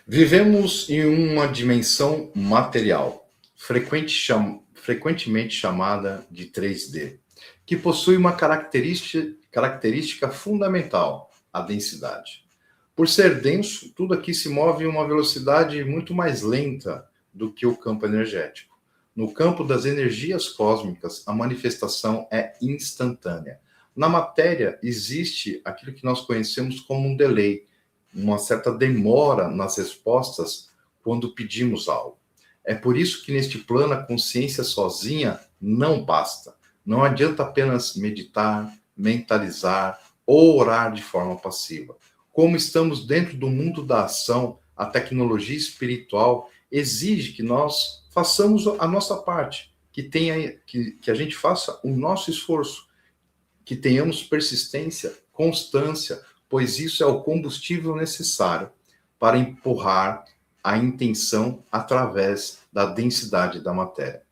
Vivemos em uma dimensão material, frequentemente chamada de 3D, que possui uma característica fundamental, a densidade. Por ser denso, tudo aqui se move em uma velocidade muito mais lenta do que o campo energético. No campo das energias cósmicas, a manifestação é instantânea. Na matéria, existe aquilo que nós conhecemos como um delay, uma certa demora nas respostas quando pedimos algo. É por isso que neste plano a consciência sozinha não basta. Não adianta apenas meditar, mentalizar ou orar de forma passiva. Como estamos dentro do mundo da ação, a tecnologia espiritual exige que nós façamos a nossa parte, que a gente faça o nosso esforço, que tenhamos persistência, constância, pois isso é o combustível necessário para empurrar a intenção através da densidade da matéria.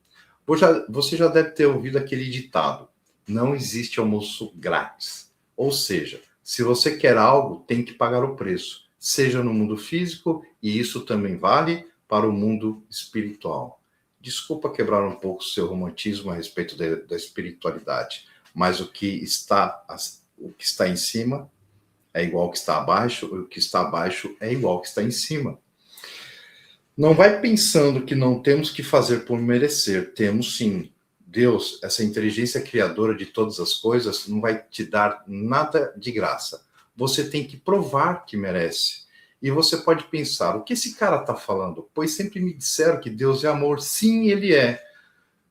Você já deve ter ouvido aquele ditado: não existe almoço grátis. Ou seja, se você quer algo, tem que pagar o preço, seja no mundo físico, e isso também vale para o mundo espiritual. Desculpa quebrar um pouco o seu romantismo a respeito da espiritualidade, mas o que está em cima é igual ao que está abaixo, e o que está abaixo é igual ao que está em cima. Não vai pensando que não temos que fazer por merecer, temos sim. Deus, essa inteligência criadora de todas as coisas, não vai te dar nada de graça. Você tem que provar que merece. E você pode pensar, o que esse cara está falando? Pois sempre me disseram que Deus é amor. Sim, ele é.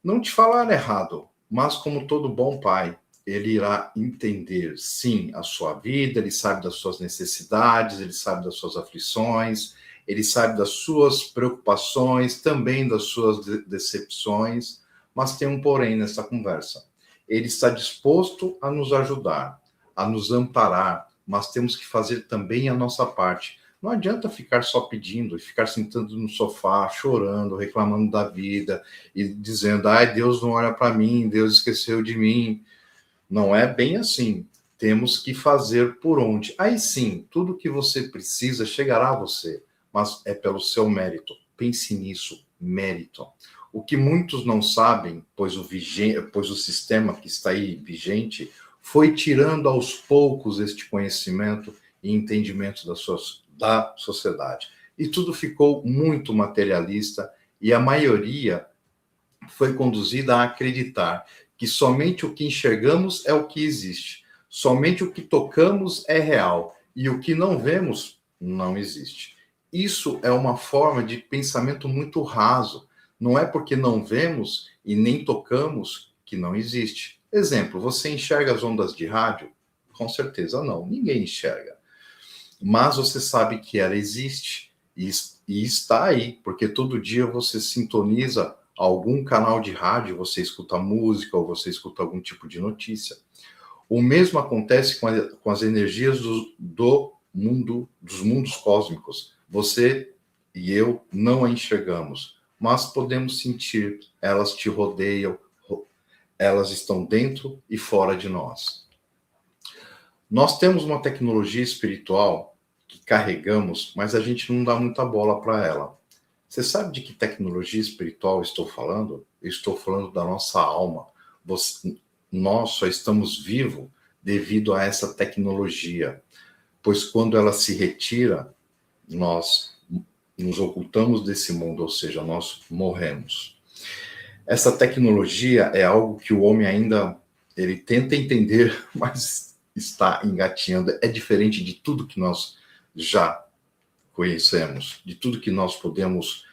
Não te falaram errado, mas como todo bom pai, ele irá entender, sim, a sua vida, ele sabe das suas necessidades, ele sabe das suas aflições, ele sabe das suas preocupações, também das suas decepções, mas tem um porém nessa conversa. Ele está disposto a nos ajudar, a nos amparar, mas temos que fazer também a nossa parte. Não adianta ficar só pedindo e ficar sentando no sofá, chorando, reclamando da vida e dizendo, ai, Deus não olha para mim, Deus esqueceu de mim. Não é bem assim. Temos que fazer por onde. Aí sim, tudo que você precisa chegará a você, mas é pelo seu mérito. Pense nisso, mérito. O que muitos não sabem, pois o sistema que está aí vigente foi tirando aos poucos este conhecimento e entendimento da sociedade. E tudo ficou muito materialista e a maioria foi conduzida a acreditar que somente o que enxergamos é o que existe, somente o que tocamos é real e o que não vemos não existe. Isso é uma forma de pensamento muito raso. Não é porque não vemos e nem tocamos que não existe. Exemplo, você enxerga as ondas de rádio? Com certeza não, ninguém enxerga. Mas você sabe que ela existe e está aí, porque todo dia você sintoniza algum canal de rádio, você escuta música ou você escuta algum tipo de notícia. O mesmo acontece com as energias dos mundos cósmicos. Você e eu não a enxergamos, mas podemos sentir, elas te rodeiam, elas estão dentro e fora de nós. Nós temos uma tecnologia espiritual que carregamos, mas a gente não dá muita bola para ela. Você sabe de que tecnologia espiritual eu estou falando? Eu estou falando da nossa alma. Nós só estamos vivos devido a essa tecnologia, pois quando ela se retira, nós nos ocultamos desse mundo, ou seja, nós morremos. Essa tecnologia é algo que o homem ainda ele tenta entender, mas está engatinhando. É diferente de tudo que nós já conhecemos, de tudo que nós podemos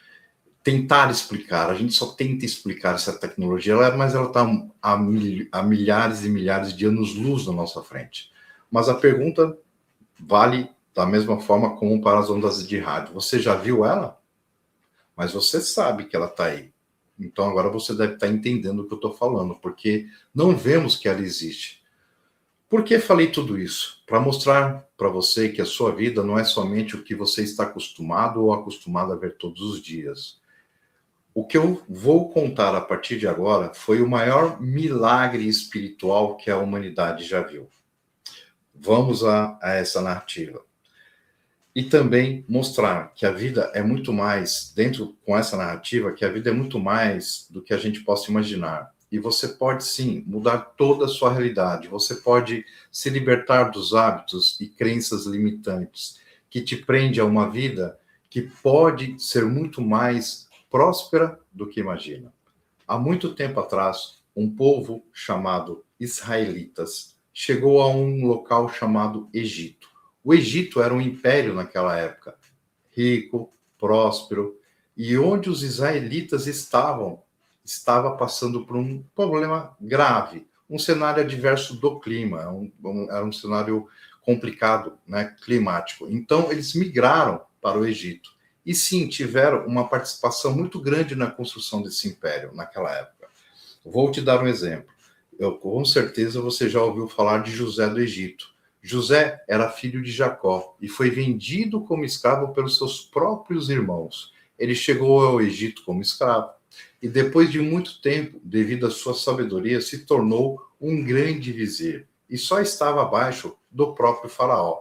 tentar explicar. A gente só tenta explicar essa tecnologia, mas ela está a milhares e milhares de anos-luz na nossa frente. Mas a pergunta vale da mesma forma como para as ondas de rádio. Você já viu ela? Mas você sabe que ela está aí. Então agora você deve estar entendendo o que eu estou falando, porque não vemos que ela existe. Por que falei tudo isso? Para mostrar para você que a sua vida não é somente o que você está acostumado ou acostumado a ver todos os dias. O que eu vou contar a partir de agora foi o maior milagre espiritual que a humanidade já viu. Vamos a essa narrativa. e também mostrar que a vida é muito mais, dentro com essa narrativa, que a vida é muito mais do que a gente possa imaginar. E você pode sim mudar toda a sua realidade, você pode se libertar dos hábitos e crenças limitantes que te prende a uma vida que pode ser muito mais próspera do que imagina. Há muito tempo atrás, um povo chamado israelitas chegou a um local chamado Egito. O Egito era um império naquela época, rico, próspero, e onde os israelitas estava passando por um problema grave, um cenário adverso do clima, era um cenário complicado, né, climático. Então, eles migraram para o Egito. E sim, tiveram uma participação muito grande na construção desse império naquela época. Vou te dar um exemplo. Com certeza você já ouviu falar de José do Egito. José era filho de Jacó e foi vendido como escravo pelos seus próprios irmãos. Ele chegou ao Egito como escravo e depois de muito tempo, devido à sua sabedoria, se tornou um grande vizir e só estava abaixo do próprio faraó.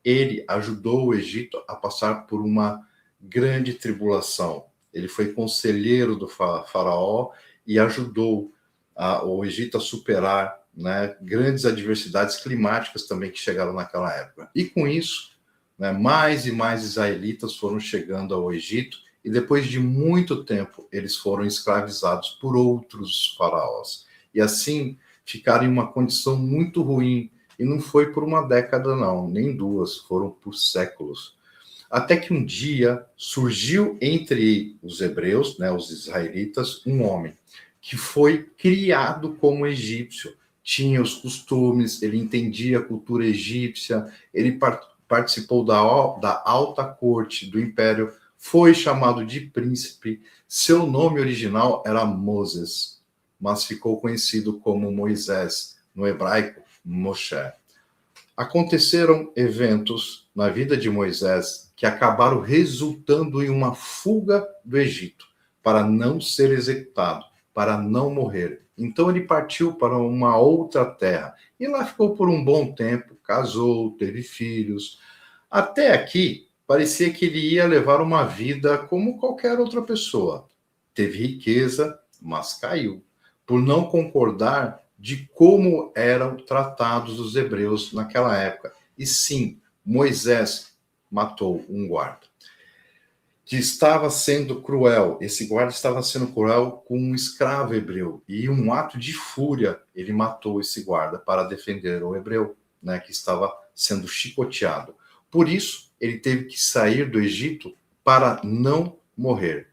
Ele ajudou o Egito a passar por uma grande tribulação. Ele foi conselheiro do faraó e ajudou o Egito a superar, né, grandes adversidades climáticas também que chegaram naquela época. E com isso, né, mais e mais israelitas foram chegando ao Egito e depois de muito tempo eles foram escravizados por outros faraós. E assim ficaram em uma condição muito ruim. E não foi por uma década, não, nem duas, foram por séculos. Até que um dia surgiu entre os hebreus, né, os israelitas, um homem que foi criado como egípcio. Tinha os costumes, ele entendia a cultura egípcia, ele participou da alta corte do império, foi chamado de príncipe. Seu nome original era Moses, mas ficou conhecido como Moisés, no hebraico, Moshe. Aconteceram eventos na vida de Moisés que acabaram resultando em uma fuga do Egito para não ser executado, para não morrer. Então ele partiu para uma outra terra e lá ficou por um bom tempo, casou, teve filhos. Até aqui parecia que ele ia levar uma vida como qualquer outra pessoa. Teve riqueza, mas caiu por não concordar de como eram tratados os hebreus naquela época. E sim, Moisés matou um guarda que estava sendo cruel. Esse guarda estava sendo cruel com um escravo hebreu. E um ato de fúria, ele matou esse guarda para defender o hebreu, né, que estava sendo chicoteado. Por isso, ele teve que sair do Egito para não morrer.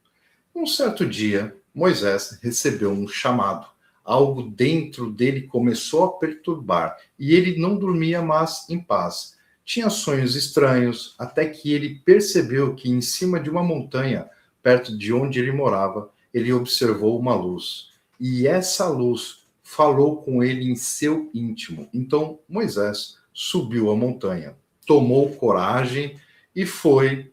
Um certo dia, Moisés recebeu um chamado. Algo dentro dele começou a perturbar e ele não dormia mais em paz. Tinha sonhos estranhos, até que ele percebeu que em cima de uma montanha, perto de onde ele morava, ele observou uma luz. E essa luz falou com ele em seu íntimo. Então Moisés subiu a montanha, tomou coragem e foi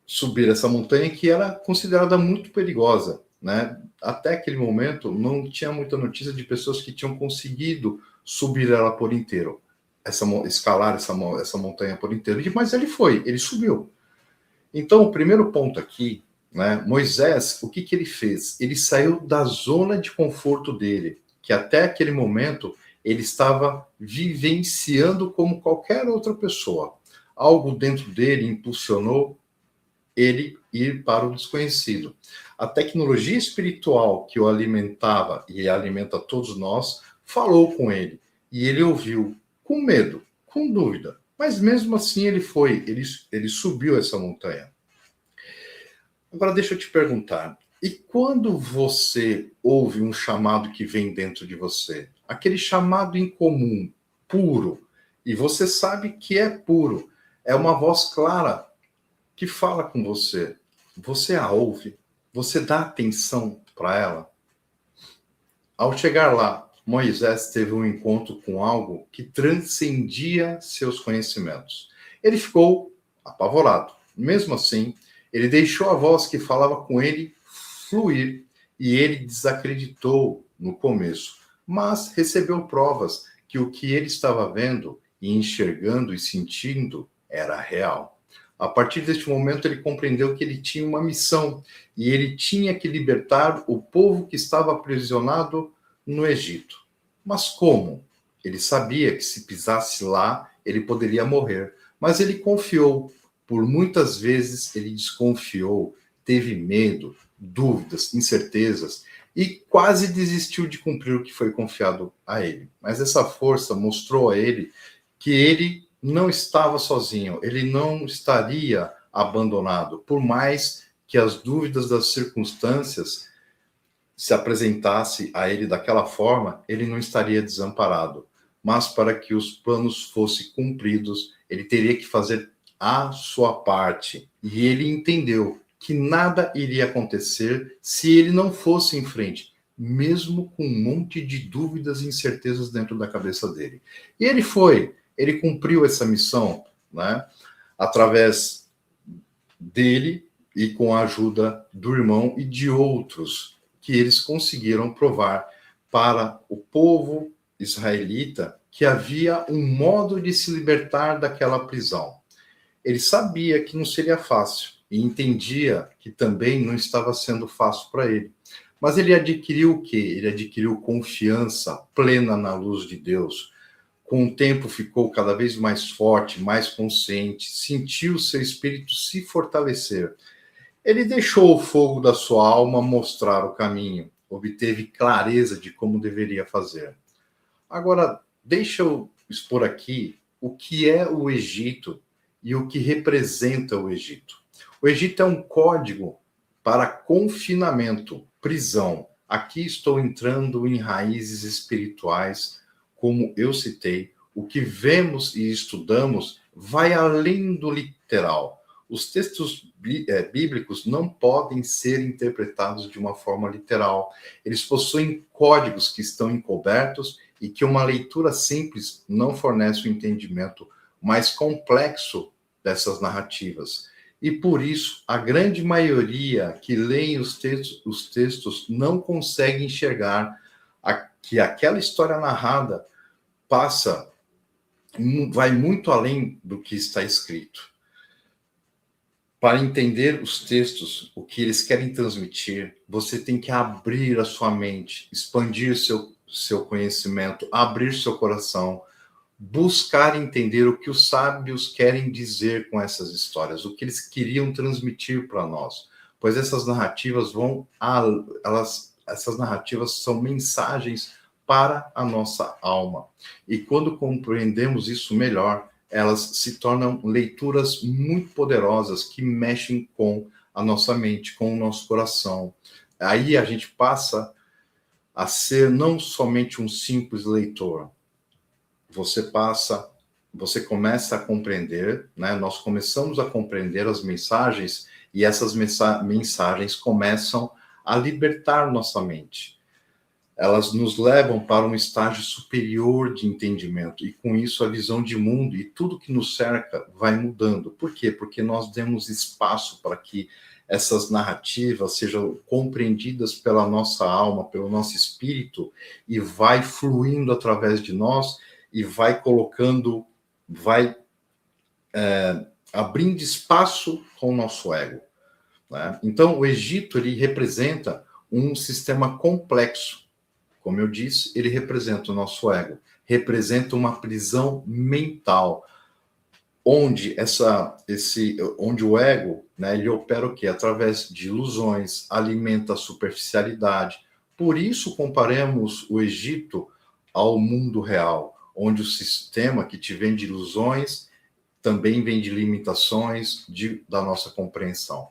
subir essa montanha que era considerada muito perigosa, né? Até aquele momento não tinha muita notícia de pessoas que tinham conseguido subir ela por inteiro, escalar essa montanha por inteiro. Mas ele subiu. Então o primeiro ponto aqui, né? Moisés, o que ele fez? Ele saiu da zona de conforto dele, que até aquele momento ele estava vivenciando como qualquer outra pessoa. Algo dentro dele impulsionou ele ir para o desconhecido. A tecnologia espiritual que o alimentava e alimenta todos nós falou com ele e ele ouviu com medo, com dúvida, mas mesmo assim ele subiu essa montanha. Agora deixa eu te perguntar, e quando você ouve um chamado que vem dentro de você, aquele chamado incomum, puro, e você sabe que é puro, é uma voz clara que fala com você, você a ouve, você dá atenção para ela. Ao chegar lá, Moisés teve um encontro com algo que transcendia seus conhecimentos. Ele ficou apavorado. Mesmo assim, ele deixou a voz que falava com ele fluir e ele desacreditou no começo, mas recebeu provas que o que ele estava vendo e enxergando e sentindo era real. A partir deste momento, ele compreendeu que ele tinha uma missão e ele tinha que libertar o povo que estava aprisionado no Egito. Mas como? Ele sabia que se pisasse lá, ele poderia morrer. Mas ele confiou. Por muitas vezes ele desconfiou, teve medo, dúvidas, incertezas e quase desistiu de cumprir o que foi confiado a ele. Mas essa força mostrou a ele que ele não estava sozinho, ele não estaria abandonado, por mais que as dúvidas das circunstâncias se apresentasse a ele daquela forma, ele não estaria desamparado. Mas para que os planos fossem cumpridos, ele teria que fazer a sua parte. E ele entendeu que nada iria acontecer se ele não fosse em frente, mesmo com um monte de dúvidas e incertezas dentro da cabeça dele. E ele foi, ele cumpriu essa missão, né, através dele e com a ajuda do irmão e de outros que eles conseguiram provar para o povo israelita que havia um modo de se libertar daquela prisão. Ele sabia que não seria fácil e entendia que também não estava sendo fácil para ele. Mas ele adquiriu o quê? Ele adquiriu confiança plena na luz de Deus. Com o tempo ficou cada vez mais forte, mais consciente, sentiu seu espírito se fortalecer. Ele deixou o fogo da sua alma mostrar o caminho, obteve clareza de como deveria fazer. Agora, deixa eu expor aqui o que é o Egito e o que representa o Egito. O Egito é um código para confinamento, prisão. Aqui estou entrando em raízes espirituais, como eu citei. O que vemos e estudamos vai além do literal. Os textos bíblicos não podem ser interpretados de uma forma literal. Eles possuem códigos que estão encobertos e que uma leitura simples não fornece o entendimento mais complexo dessas narrativas. E por isso, a grande maioria que leem os textos não consegue enxergar que aquela história narrada vai muito além do que está escrito. Para entender os textos, o que eles querem transmitir, você tem que abrir a sua mente, expandir seu conhecimento, abrir seu coração, buscar entender o que os sábios querem dizer com essas histórias, o que eles queriam transmitir para nós. Pois essas narrativas essas narrativas são mensagens para a nossa alma. E quando compreendemos isso melhor, elas se tornam leituras muito poderosas que mexem com a nossa mente, com o nosso coração. Aí a gente passa a ser não somente um simples leitor. Você começa a compreender, né? Nós começamos a compreender as mensagens e essas mensagens começam a libertar nossa mente. Elas nos levam para um estágio superior de entendimento e com isso a visão de mundo e tudo que nos cerca vai mudando. Por quê? Porque nós demos espaço para que essas narrativas sejam compreendidas pela nossa alma, pelo nosso espírito e vai fluindo através de nós e vai abrindo espaço com o nosso ego, né? Então, o Egito, ele representa um sistema complexo. Como eu disse, ele representa o nosso ego, representa uma prisão mental, onde onde o ego, né, ele opera o quê? Através de ilusões, alimenta a superficialidade. Por isso, comparemos o Egito ao mundo real, onde o sistema que te vende ilusões também vem de limitações da nossa compreensão.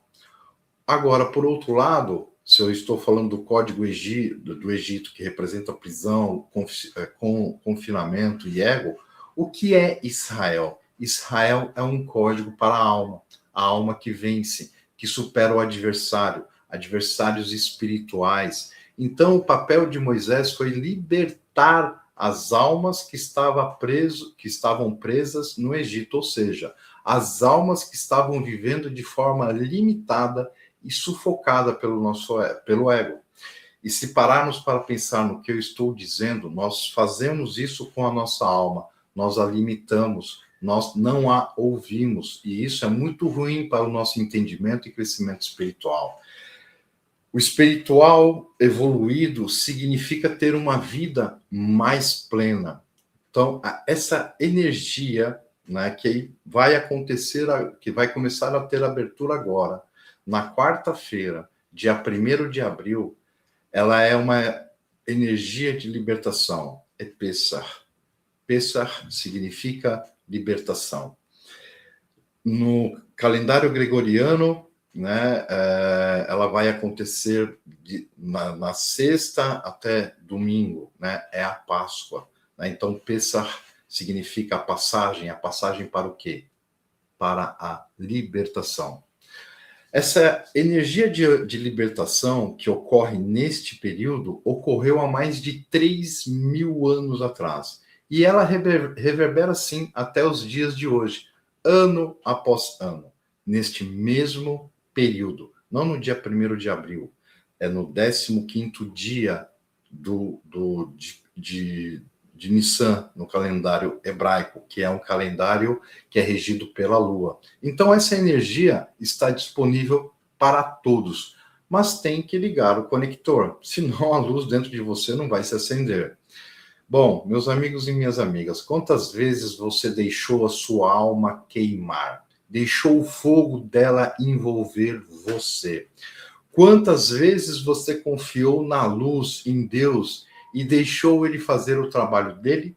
Agora, por outro lado, se eu estou falando do código do Egito, que representa prisão, confinamento e ego, o que é Israel? Israel é um código para a alma que vence, que supera o adversário, adversários espirituais. Então, o papel de Moisés foi libertar as almas que estavam presas no Egito, ou seja, as almas que estavam vivendo de forma limitada e sufocada pelo ego. E se pararmos para pensar no que eu estou dizendo, nós fazemos isso com a nossa alma, nós a limitamos, nós não a ouvimos, e isso é muito ruim para o nosso entendimento e crescimento espiritual. O espiritual evoluído significa ter uma vida mais plena. Então, essa energia, né, que vai acontecer, que vai começar a ter abertura agora, na quarta-feira, dia 1º de abril, ela é uma energia de libertação. É Pessah. Pessah significa libertação. No calendário gregoriano, né, ela vai acontecer na sexta até domingo, né, é a Páscoa. Né? Então, Pessah significa a passagem para o quê? Para a libertação. Essa energia de libertação que ocorre neste período ocorreu há mais de 3.000 anos atrás. E ela reverbera, sim, até os dias de hoje, ano após ano, neste mesmo período. Não no dia 1º de abril, é no 15º dia de Nissan, no calendário hebraico, que é um calendário que é regido pela Lua. Então, essa energia está disponível para todos, mas tem que ligar o conector, senão a luz dentro de você não vai se acender. Bom, meus amigos e minhas amigas, quantas vezes você deixou a sua alma queimar? Deixou o fogo dela envolver você? Quantas vezes você confiou na luz, em Deus, e deixou ele fazer o trabalho dele?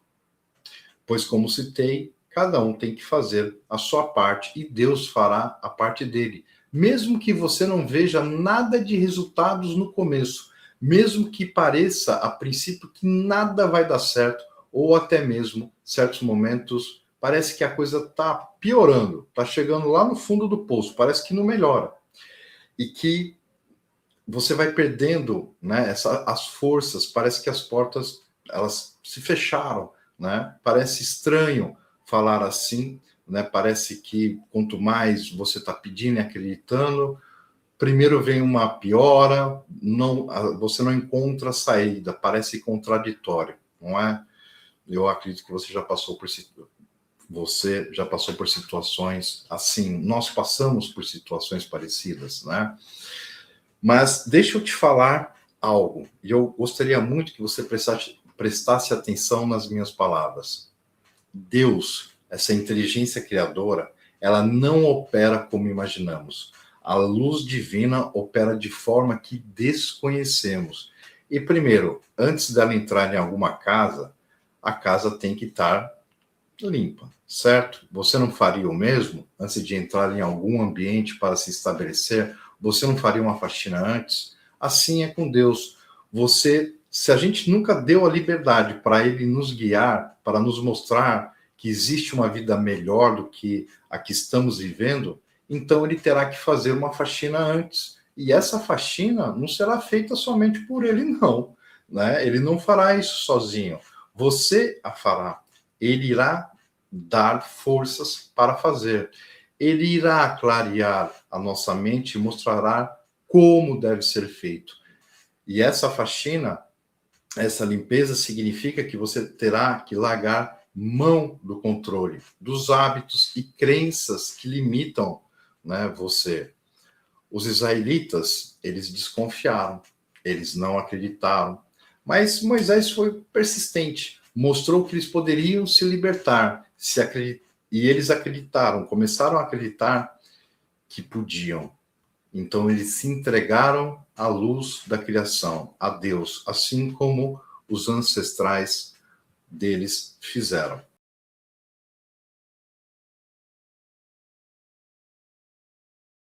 Pois, como citei, cada um tem que fazer a sua parte e Deus fará a parte dele. Mesmo que você não veja nada de resultados no começo, mesmo que pareça a princípio que nada vai dar certo, ou até mesmo, certos momentos, parece que a coisa está piorando, está chegando lá no fundo do poço, parece que não melhora. E que você vai perdendo, né, as forças, parece que as portas elas se fecharam, né? Parece estranho falar assim, né? Parece que quanto mais você está pedindo e acreditando, primeiro vem uma piora, você não encontra saída, parece contraditório, não é? Eu acredito que você já passou por situações assim, nós passamos por situações parecidas, né? Mas deixa eu te falar algo, e eu gostaria muito que você prestasse atenção nas minhas palavras. Deus, essa inteligência criadora, ela não opera como imaginamos. A luz divina opera de forma que desconhecemos. E primeiro, antes dela entrar em alguma casa, a casa tem que estar limpa, certo? Você não faria o mesmo antes de entrar em algum ambiente para se estabelecer? Você não faria uma faxina antes? Assim é com Deus. Se a gente nunca deu a liberdade para Ele nos guiar, para nos mostrar que existe uma vida melhor do que a que estamos vivendo, então Ele terá que fazer uma faxina antes. E essa faxina não será feita somente por Ele, não. Né? Ele não fará isso sozinho. Você a fará. Ele irá dar forças para fazer. Ele irá clarear a nossa mente e mostrará como deve ser feito. E essa faxina, essa limpeza, significa que você terá que largar mão do controle, dos hábitos e crenças que limitam, né, você. Os israelitas, eles desconfiaram, eles não acreditaram, mas Moisés foi persistente, mostrou que eles poderiam se libertar, e eles acreditaram, começaram a acreditar que podiam. Então eles se entregaram à luz da criação, a Deus, assim como os ancestrais deles fizeram.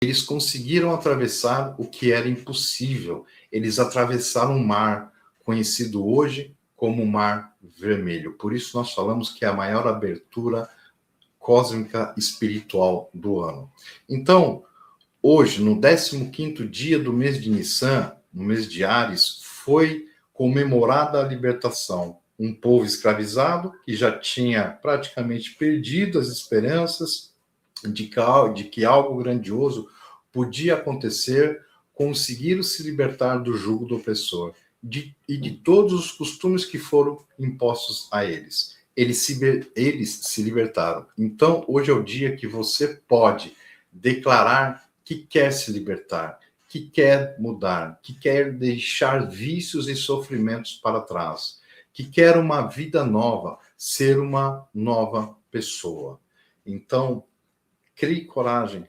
Eles conseguiram atravessar o que era impossível. Eles atravessaram o mar, conhecido hoje como o Mar Vermelho. Por isso nós falamos que é a maior abertura cósmica espiritual do ano. Então, hoje, no 15º dia do mês de Nissan, no mês de Áries, foi comemorada a libertação. Um povo escravizado que já tinha praticamente perdido as esperanças de que algo grandioso podia acontecer, conseguiram se libertar do jugo do opressor e de todos os costumes que foram impostos a eles. eles se libertaram. Então, hoje é o dia que você pode declarar que quer se libertar, que quer mudar, que quer deixar vícios e sofrimentos para trás, que quer uma vida nova, ser uma nova pessoa. Então, crie coragem.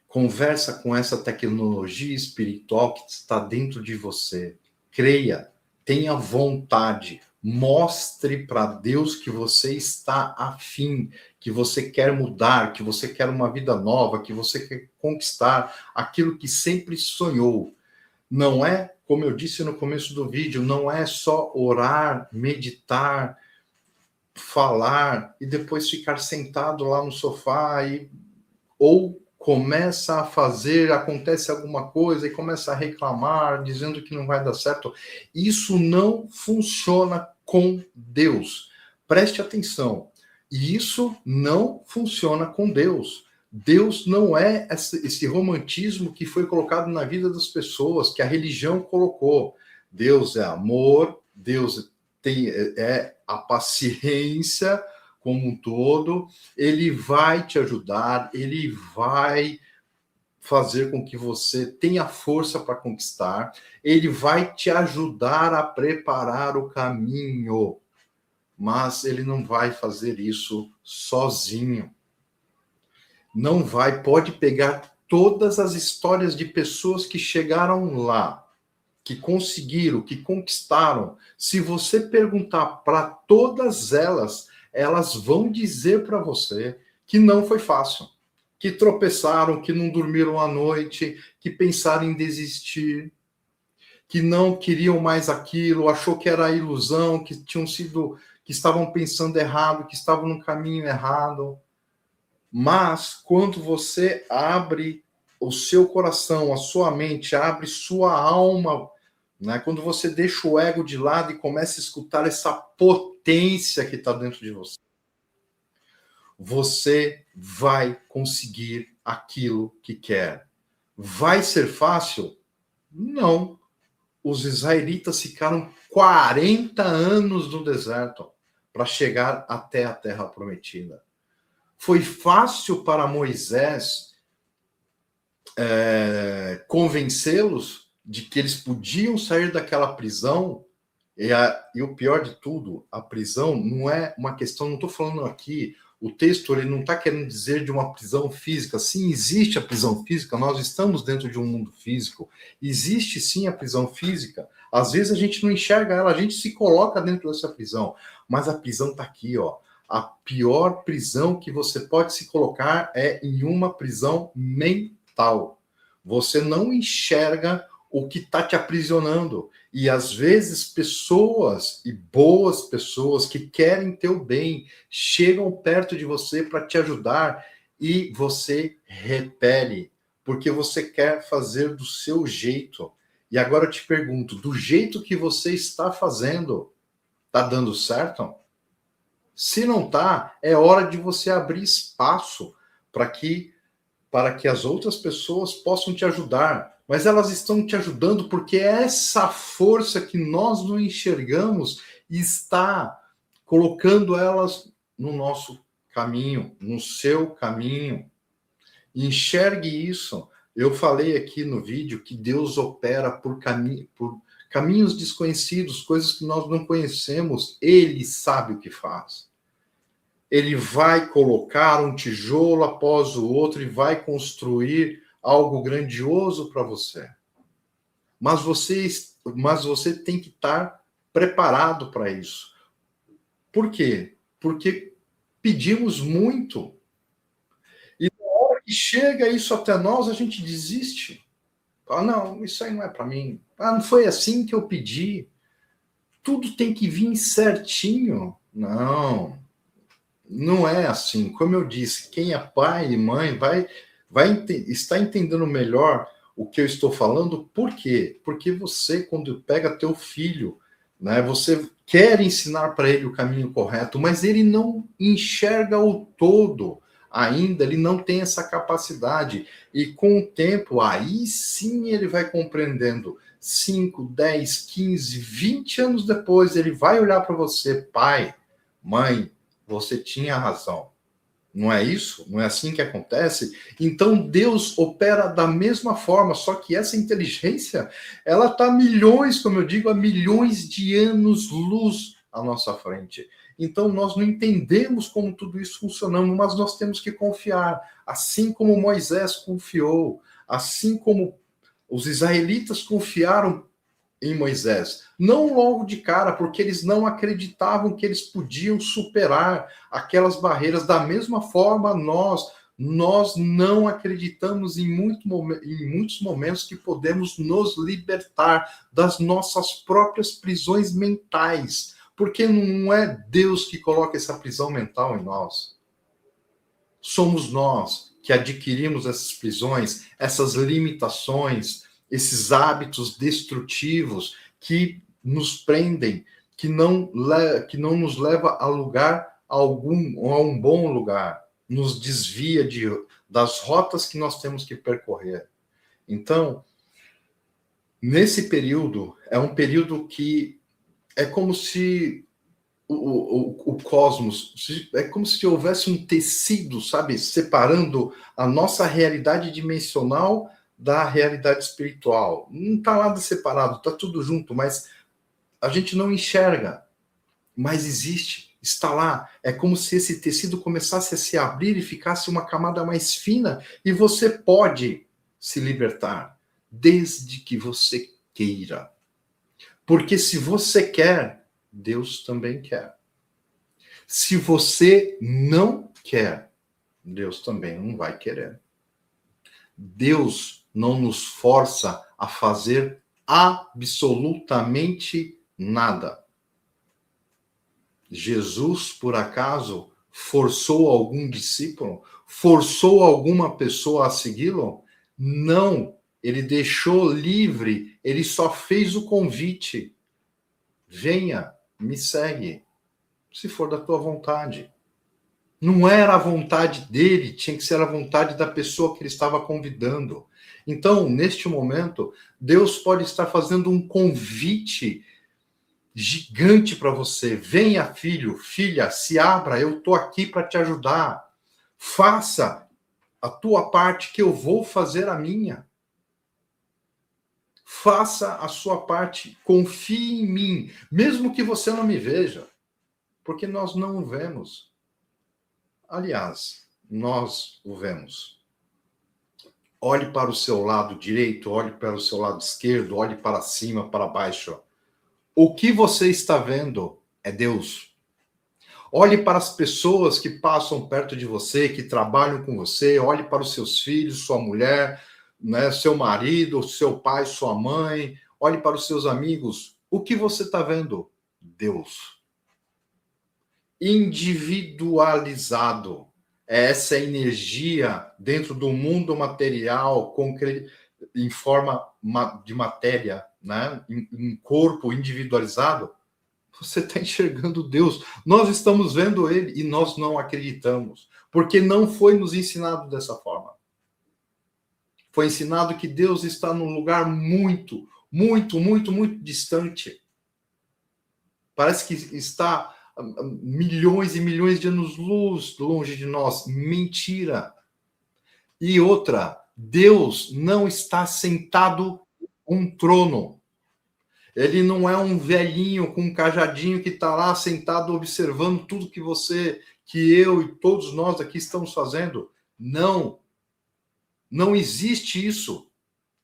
Conversa com essa tecnologia espiritual que está dentro de você. Creia, tenha vontade, mostre para Deus que você está afim, que você quer mudar, que você quer uma vida nova, que você quer conquistar aquilo que sempre sonhou. Não é, como eu disse no começo do vídeo, não é só orar, meditar, falar e depois ficar sentado lá no sofá ou começa a fazer, acontece alguma coisa e começa a reclamar, dizendo que não vai dar certo. Isso não funciona com Deus. Preste atenção. Isso não funciona com Deus. Deus não é esse romantismo que foi colocado na vida das pessoas, que a religião colocou. Deus é amor, Deus é a paciência como um todo, ele vai te ajudar, ele vai fazer com que você tenha força para conquistar, ele vai te ajudar a preparar o caminho, mas ele não vai fazer isso sozinho. Não vai, pode pegar todas as histórias de pessoas que chegaram lá, que conseguiram, que conquistaram. Se você perguntar para todas elas, elas vão dizer para você que não foi fácil, que tropeçaram, que não dormiram à noite, que pensaram em desistir, que não queriam mais aquilo, achou que era ilusão, que estavam pensando errado, que estavam no caminho errado. Mas quando você abre o seu coração, a sua mente, abre sua alma, né? Quando você deixa o ego de lado e começa a escutar essa potência que está dentro de você, você vai conseguir aquilo que quer. Vai ser fácil? Não. Os israelitas ficaram 40 anos no deserto para chegar até a terra prometida. Foi fácil para Moisés convencê-los de que eles podiam sair daquela prisão. E o pior de tudo, a prisão não é uma questão, não estou falando aqui, o texto ele não está querendo dizer de uma prisão física. Sim, existe a prisão física, nós estamos dentro de um mundo físico, existe sim a prisão física, às vezes a gente não enxerga ela, a gente se coloca dentro dessa prisão, mas a prisão está aqui, ó. A pior prisão que você pode se colocar é em uma prisão mental. Você não enxerga o que está te aprisionando. E às vezes pessoas e boas pessoas que querem teu bem chegam perto de você para te ajudar e você repele, porque você quer fazer do seu jeito. E agora eu te pergunto, do jeito que você está fazendo, está dando certo? Se não está, é hora de você abrir espaço para que as outras pessoas possam te ajudar. Mas elas estão te ajudando porque essa força que nós não enxergamos está colocando elas no nosso caminho, no seu caminho. Enxergue isso. Eu falei aqui no vídeo que Deus opera por caminhos desconhecidos, coisas que nós não conhecemos. Ele sabe o que faz. Ele vai colocar um tijolo após o outro e vai construir algo grandioso para você. Mas você tem que estar preparado para isso. Por quê? Porque pedimos muito. E na hora que chega isso até nós, a gente desiste. Fala, não, isso aí não é para mim. Ah, não foi assim que eu pedi. Tudo tem que vir certinho. Não. Não é assim. Como eu disse, quem é pai e mãe está entendendo melhor o que eu estou falando. Por quê? Porque você, quando pega teu filho, né, você quer ensinar para ele o caminho correto, mas ele não enxerga o todo ainda, ele não tem essa capacidade. E com o tempo, aí sim ele vai compreendendo. 5, 10, 15, 20 anos depois, ele vai olhar para você, pai, Mãe, você tinha razão. Não é isso? Não é assim que acontece? Então Deus opera da mesma forma, só que essa inteligência, ela está a milhões, como eu digo, a milhões de anos-luz à nossa frente. Então nós não entendemos como tudo isso funciona, mas nós temos que confiar. Assim como Moisés confiou, assim como os israelitas confiaram em Moisés. Não logo de cara, porque eles não acreditavam que eles podiam superar aquelas barreiras. Da mesma forma, nós não acreditamos em muitos momentos que podemos nos libertar das nossas próprias prisões mentais, porque não é Deus que coloca essa prisão mental em nós. Somos nós que adquirimos essas prisões, essas limitações, esses hábitos destrutivos que nos prendem, que não nos leva a lugar algum, ou a um bom lugar, nos desvia das rotas que nós temos que percorrer. Então, nesse período, é um período que é como se o cosmos, é como se houvesse um tecido, sabe, separando a nossa realidade dimensional da realidade espiritual. Não está nada separado, está tudo junto, mas a gente não enxerga, mas existe, está lá. É como se esse tecido começasse a se abrir e ficasse uma camada mais fina, e você pode se libertar, desde que você queira. Porque se você quer, Deus também quer. Se você não quer, Deus também não vai querer. Deus não nos força a fazer absolutamente nada. Jesus, por acaso, forçou algum discípulo? Forçou alguma pessoa a segui-lo? Não. Ele deixou livre, ele só fez o convite. Venha, me segue, se for da tua vontade. Não era a vontade dele, tinha que ser a vontade da pessoa que ele estava convidando. Então, neste momento, Deus pode estar fazendo um convite gigante para você. Venha, filho, filha, se abra, eu estou aqui para te ajudar. Faça a tua parte que eu vou fazer a minha. Faça a sua parte, confie em mim, mesmo que você não me veja, porque nós não o vemos. Aliás, nós o vemos. Olhe para o seu lado direito, olhe para o seu lado esquerdo, olhe para cima, para baixo. O que você está vendo é Deus. Olhe para as pessoas que passam perto de você, que trabalham com você, olhe para os seus filhos, sua mulher, né, seu marido, seu pai, sua mãe, olhe para os seus amigos. O que você está vendo? Deus. Individualizado. É essa energia dentro do mundo material, em forma de matéria, né? Em corpo individualizado. Você está enxergando Deus. Nós estamos vendo Ele e nós não acreditamos, porque não foi nos ensinado dessa forma. Foi ensinado que Deus está num lugar muito, muito, muito, muito distante. Parece que está milhões e milhões de anos-luz longe de nós. Mentira. E outra, Deus não está sentado em um trono. Ele não é um velhinho com um cajadinho que está lá sentado observando tudo que eu e todos nós aqui estamos fazendo. Não. Não existe isso.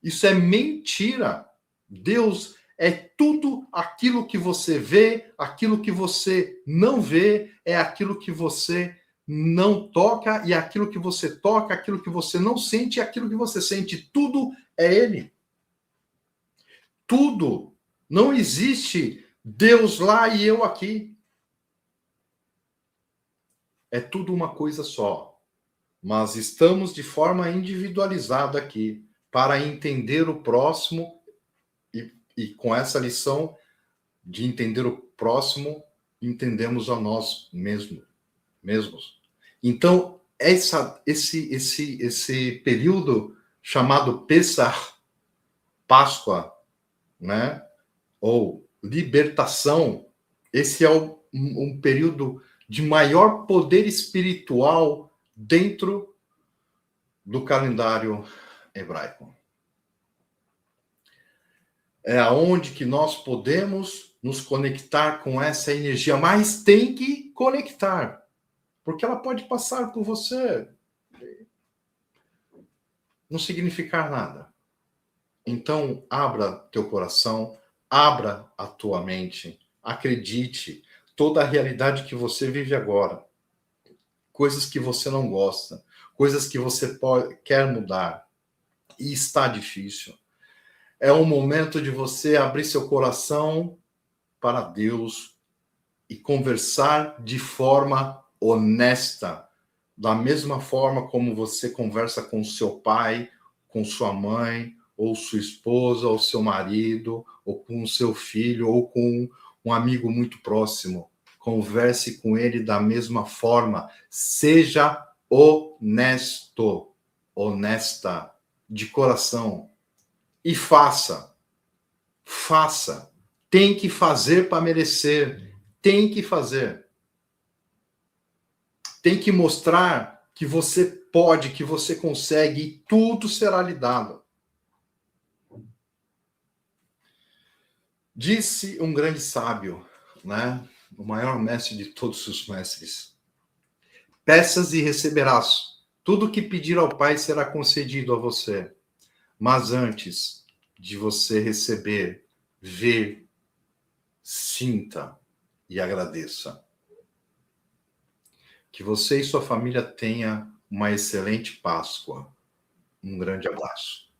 Isso é mentira. Deus é tudo aquilo que você vê, aquilo que você não vê, é aquilo que você não toca, e aquilo que você toca, aquilo que você não sente, e aquilo que você sente. Tudo é Ele. Tudo. Não existe Deus lá e eu aqui. É tudo uma coisa só. Mas estamos de forma individualizada aqui para entender o próximo e com essa lição de entender o próximo, entendemos a nós mesmos. Então, esse período chamado Pessah, Páscoa, né? Ou libertação, Esse é um período de maior poder espiritual dentro do calendário hebraico. É aonde que nós podemos nos conectar com essa energia, mas tem que conectar, porque ela pode passar por você, não significar nada. Então, abra teu coração, abra a tua mente, acredite, toda a realidade que você vive agora, coisas que você não gosta, coisas que você quer mudar, e está difícil. É um momento de você abrir seu coração para Deus e conversar de forma honesta, da mesma forma como você conversa com seu pai, com sua mãe, ou sua esposa, ou seu marido, ou com o seu filho, ou com um amigo muito próximo. Converse com ele da mesma forma. Seja honesto, honesta, de coração. E faça. Faça. Tem que fazer para merecer. Tem que fazer. Tem que mostrar que você pode, que você consegue, e tudo será lhe dado. Disse um grande sábio, né? O maior mestre de todos os mestres: peças e receberás. Tudo que pedir ao Pai será concedido a você. Mas antes de você receber, ver, sinta e agradeça. Que você e sua família tenham uma excelente Páscoa. Um grande abraço.